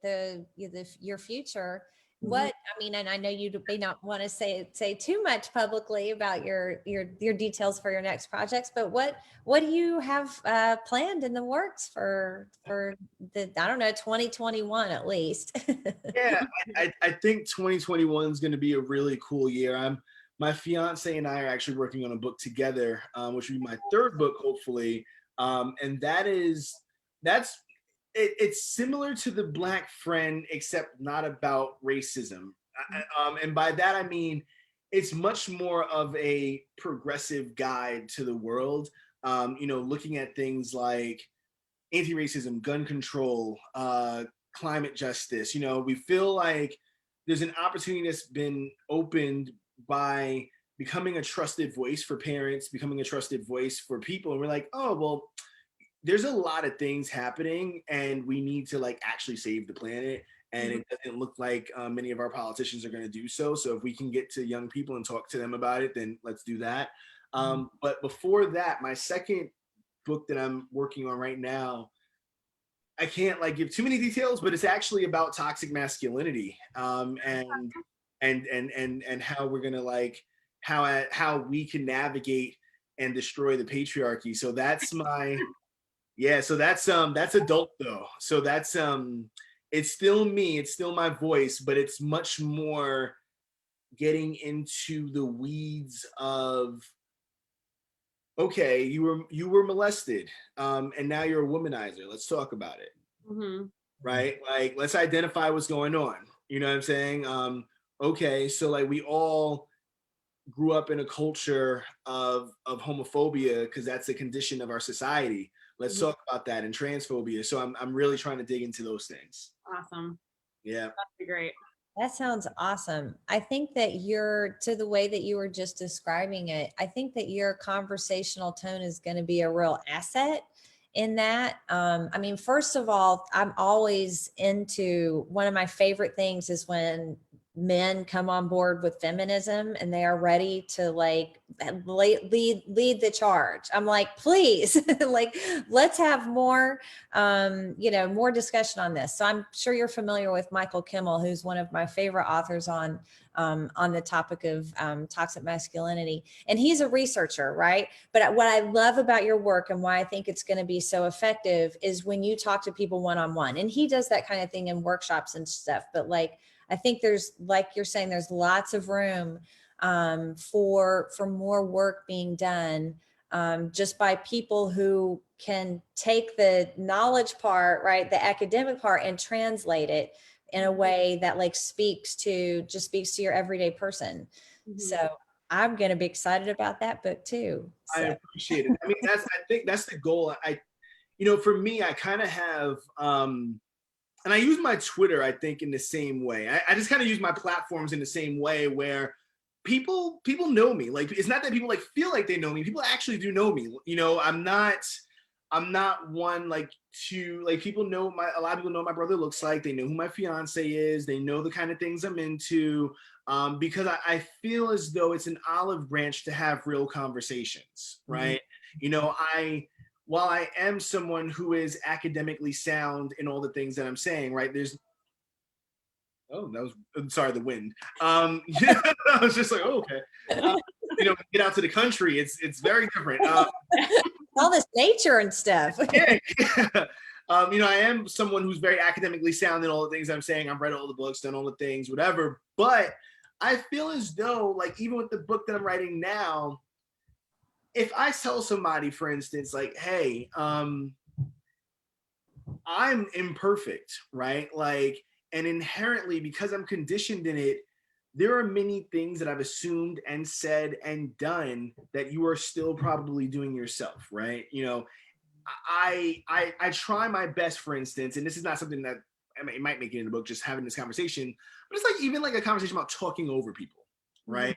your future, what I mean, and I know you may not want to say too much publicly about your details for your next projects, but what do you have planned in the works for the 2021 at least? Yeah, I think 2021 is going to be a really cool year. My fiance and I are actually working on a book together, which will be my 3rd book, hopefully, and it's similar to The Black Friend, except not about racism. And by that, I mean, it's much more of a progressive guide to the world, looking at things like anti-racism, gun control, climate justice. We feel like there's an opportunity that's been opened by becoming a trusted voice for parents, becoming a trusted voice for people. And we're like, oh, well, there's a lot of things happening and we need to like actually save the planet. And it doesn't look like many of our politicians are going to do so. So if we can get to young people and talk to them about it, then let's do that. But before that, my 2nd book that I'm working on right now, I can't like give too many details, but it's actually about toxic masculinity, and how we're gonna like how we can navigate and destroy the patriarchy. So that's so that's adult though. So that's it's still me, it's still my voice, but it's much more getting into the weeds of, okay, you were molested, and now you're a womanizer. Let's talk about it. Right? Like, let's identify what's going on. You know what I'm saying? Okay, so like we all grew up in a culture of homophobia because that's a condition of our society. Let's talk about that, and transphobia. So I'm really trying to dig into those things. Awesome. Yeah. That'd be great. That sounds awesome. I think that to the way that you were just describing it, I think that your conversational tone is going to be a real asset in that. I mean, first of all, I'm always into, one of my favorite things is when men come on board with feminism and they are ready to like lead the charge. I'm like, please, like, let's have more, more discussion on this. So I'm sure you're familiar with Michael Kimmel, who's one of my favorite authors on the topic of toxic masculinity. And he's a researcher, right? But what I love about your work and why I think it's going to be so effective is when you talk to people one-on-one. And he does that kind of thing in workshops and stuff. But like, I think there's, like you're saying, there's lots of room for more work being done just by people who can take the knowledge part, right, the academic part, and translate it in a way that like speaks to your everyday person. Mm-hmm. So I'm going to be excited about that book too. So. I appreciate it. I mean, I think that's the goal. For me, I kind of have, and I use my Twitter, I think, in the same way. I just kind of use my platforms in the same way where people know me. Like, it's not that people like feel like they know me. People actually do know me. I'm not one like to like, people know a lot of people know what my brother looks like. They know who my fiance is. They know the kind of things I'm into, because I feel as though it's an olive branch to have real conversations, right? Mm-hmm. While I am someone who is academically sound in all the things that I'm saying, right? The wind. I was just like, oh, okay. Get out to the country. It's very different. All this nature and stuff. Yeah. I am someone who's very academically sound in all the things I'm saying. I've read all the books, done all the things, whatever. But I feel as though, like, even with the book that I'm writing now, if I tell somebody, for instance, like, hey, I'm imperfect, right? Like, and inherently, because I'm conditioned in it, there are many things that I've assumed and said and done that you are still probably doing yourself, right? I try my best, for instance, and this is not something that, I mean, it might make it in the book, just having this conversation, but it's like even like a conversation about talking over people, right?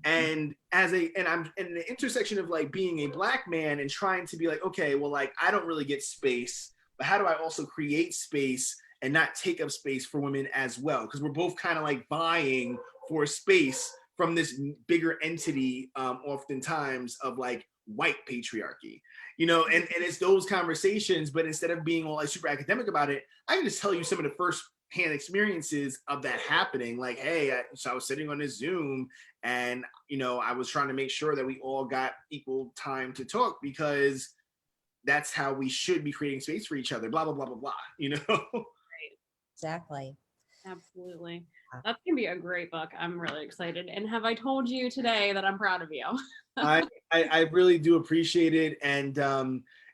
And I'm in the intersection of like being a Black man and trying to be like, okay, well, like, I don't really get space, but how do I also create space and not take up space for women as well? Because we're both kind of like vying for space from this bigger entity, oftentimes, of like white patriarchy, and it's those conversations. But instead of being all like super academic about it, I can just tell you some of the first-hand experiences of that happening. Like, hey, so I was sitting on this Zoom and, I was trying to make sure that we all got equal time to talk because that's how we should be creating space for each other, blah, blah, blah, blah, blah, Right. Exactly. Absolutely. That's going to be a great book. I'm really excited. And have I told you today that I'm proud of you? I really do appreciate it. And,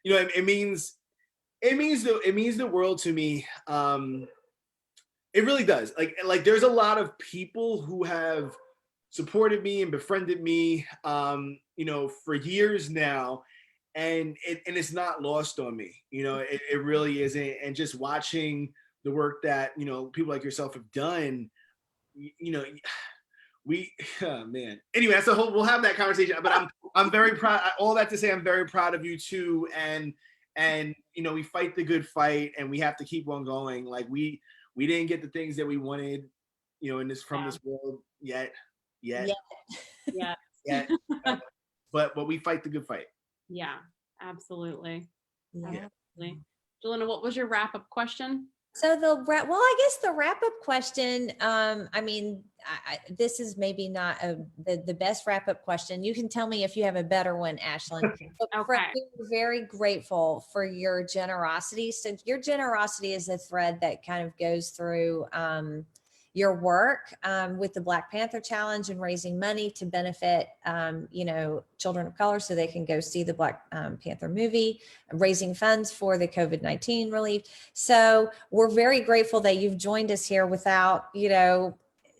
it means the world to me. It really does. Like there's a lot of people who have supported me and befriended me, for years now. And it's not lost on me. It really isn't. And just watching the work that, people like yourself have done, man. Anyway, that's we'll have that conversation. But I'm very proud. All that to say, I'm very proud of you too. And we fight the good fight, and we have to keep on going. Like we didn't get the things that we wanted, in this world yet. But we fight the good fight. Yeah, absolutely. Yeah. Absolutely. Jelena, what was your wrap-up question? So I guess the wrap-up question, this is maybe not the best wrap-up question. You can tell me if you have a better one, Ashlyn. But Okay. Fred, we're very grateful for your generosity. So your generosity is a thread that kind of goes through your work with the Black Panther Challenge and raising money to benefit, children of color so they can go see the Black Panther movie, raising funds for the COVID-19 relief. So we're very grateful that you've joined us here without,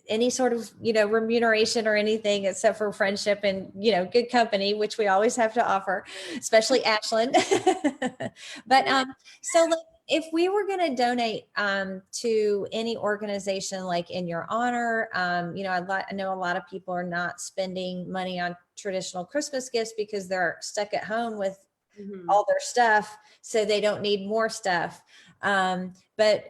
any sort of, remuneration or anything except for friendship and, good company, which we always have to offer, especially Ashlyn. But if we were going to donate to any organization like in your honor, I know a lot of people are not spending money on traditional Christmas gifts because they're stuck at home with all their stuff so they don't need more stuff. But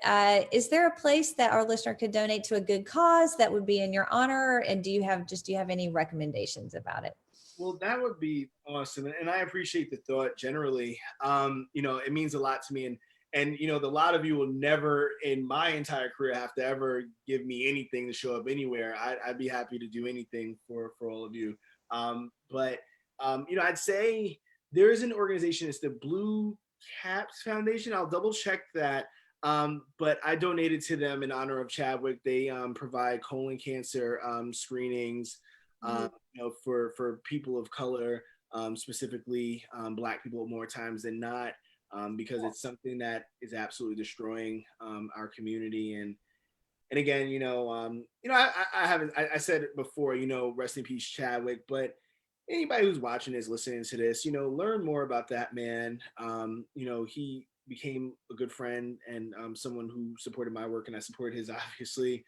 is there a place that our listener could donate to a good cause that would be in your honor? And do you have any recommendations about it? Well, that would be awesome. And I appreciate the thought generally. It means a lot to me. And a lot of you will never in my entire career have to ever give me anything to show up anywhere. I'd be happy to do anything for all of you. I'd say there is an organization, it's the Blue Caps Foundation. I'll double check that. But I donated to them in honor of Chadwick. They provide colon cancer screenings, for people of color, specifically Black people more times than not, because it's something that is absolutely destroying our community. And again, I said it before, rest in peace, Chadwick, but anybody who's watching this, listening to this, learn more about that man. He became a good friend and someone who supported my work, and I supported his, obviously.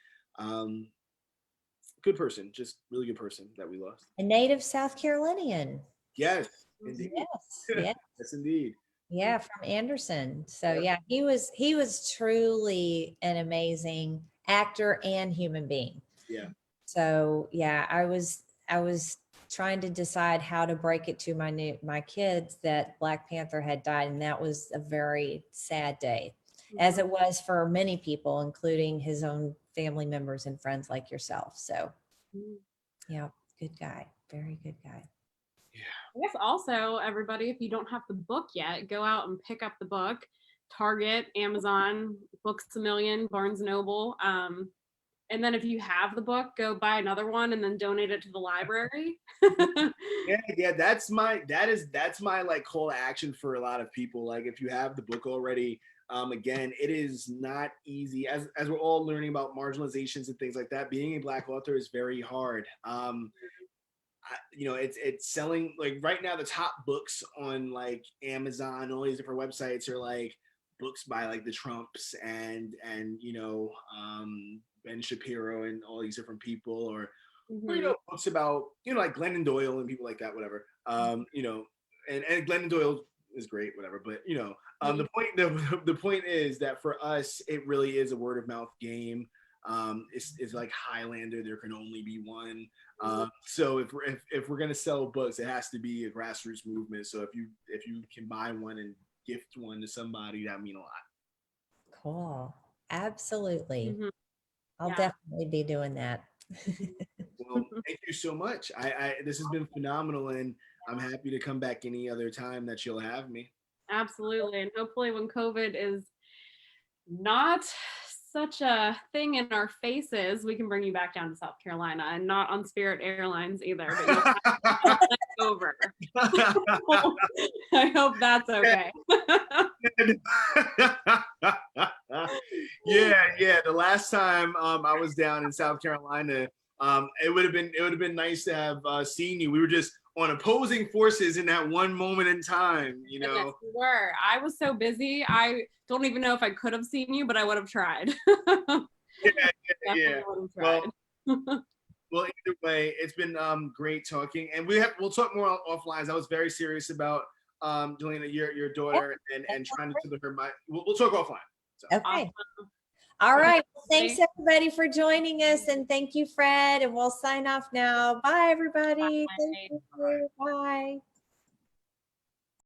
Good person, just really good person that we lost. A native South Carolinian. Yes, indeed. Yes. Yes, indeed. Yeah, from Anderson. So yeah, he was truly an amazing actor and human being. Yeah. So yeah, I was trying to decide how to break it to my kids that Black Panther had died, and that was a very sad day, as it was for many people, including his own family members and friends like yourself. So yeah, good guy, very good guy. Yeah. I guess also, everybody, if you don't have the book yet, go out and pick up the book. Target, Amazon, Books A Million, Barnes & Noble. And then if you have the book, go buy another one and then donate it to the library. Yeah, that's my like call to action for a lot of people. Like, if you have the book already, again, it is not easy, as we're all learning about marginalizations and things like that. Being a Black author is very hard. It's selling, like, right now the top books on like Amazon, all these different websites are like books by like the Trumps and Ben Shapiro and all these different people, or books about like Glennon Doyle and people like that, whatever. And Glennon Doyle is great, whatever. But the point is that for us, it really is a word of mouth game. It's like Highlander, there can only be one. So if we're gonna sell books, it has to be a grassroots movement. So if you can buy one and gift one to somebody, that mean a lot. Cool, absolutely. I'll Yeah. definitely be doing that. Well, thank you so much. This has been phenomenal, and I'm happy to come back any other time that you'll have me. Absolutely. And hopefully when COVID is not such a thing in our faces, we can bring you back down to South Carolina, and not on Spirit Airlines either, but you'll have to over. I hope that's okay. Yeah. The last time I was down in South Carolina, it would have been nice to have seen you. We were just on opposing forces in that one moment in time, Goodness, we were. I was so busy. I don't even know if I could have seen you, but I would have tried. Yeah. Tried. Well, either way, it's been great talking, and we'll talk more offline. I was very serious about Delina, your daughter, and trying to her. We'll talk offline. So. Okay. Awesome. All right. Well, thanks everybody for joining us, and thank you, Fred. And we'll sign off now. Bye, everybody. Bye. Thank you. Bye.